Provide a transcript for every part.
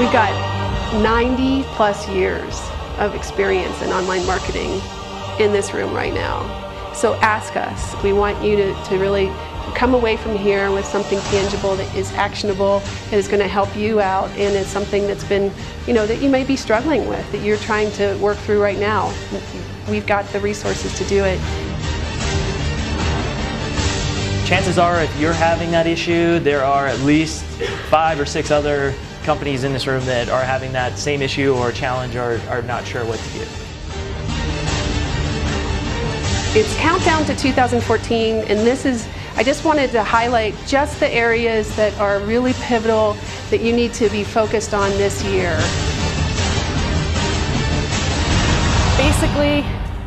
We've got 90 plus years of experience in online marketing in this room right now. So ask us. We want you to really come away from here with something tangible that is actionable, that is going to help you out, and is something that's been, that you may be struggling with, that you're trying to work through right now. We've got the resources to do it. Chances are, if you're having that issue, there are at least 5 or 6 other companies in this room that are having that same issue or challenge or are not sure what to do. It's countdown to 2014, and I just wanted to highlight just the areas that are really pivotal that you need to be focused on this year. Basically,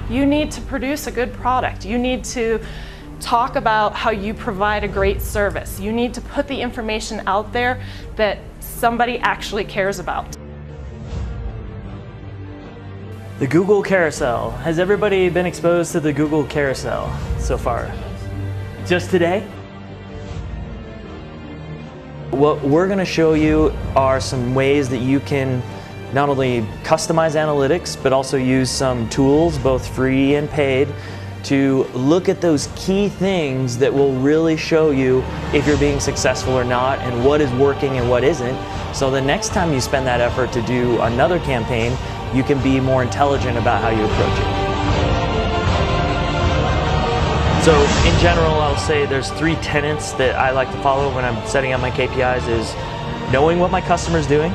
you need to produce a good product. You need to talk about how you provide a great service. You need to put the information out there that somebody actually cares about. The Google Carousel. Has everybody been exposed to the Google Carousel so far? Just today? What we're going to show you are some ways that you can not only customize analytics, but also use some tools, both free and paid, to look at those key things that will really show you if you're being successful or not, and what is working and what isn't. So the next time you spend that effort to do another campaign, you can be more intelligent about how you approach it. So in general, I'll say there's 3 tenets that I like to follow when I'm setting up my KPIs: is knowing what my customer's doing,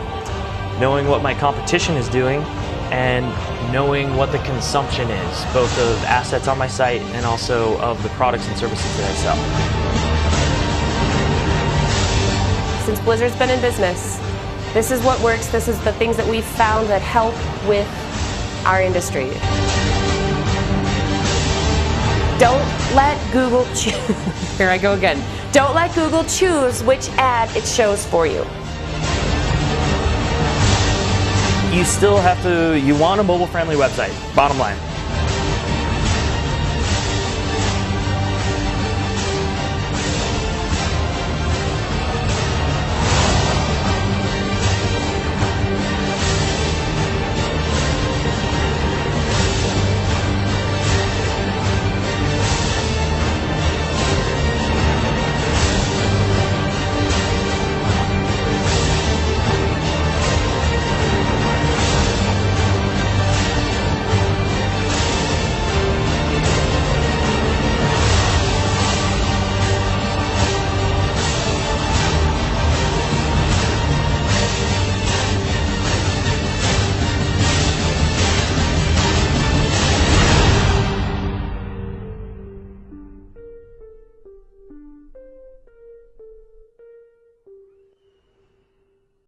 knowing what my competition is doing, and knowing what the consumption is, both of assets on my site and also of the products and services that I sell. Since Blizzard's been in business, this is what works. This is the things that we've found that help with our industry. Don't let Google choose. Here I go again. Don't let Google choose which ad it shows for you. You still have to, you want a mobile-friendly website, bottom line.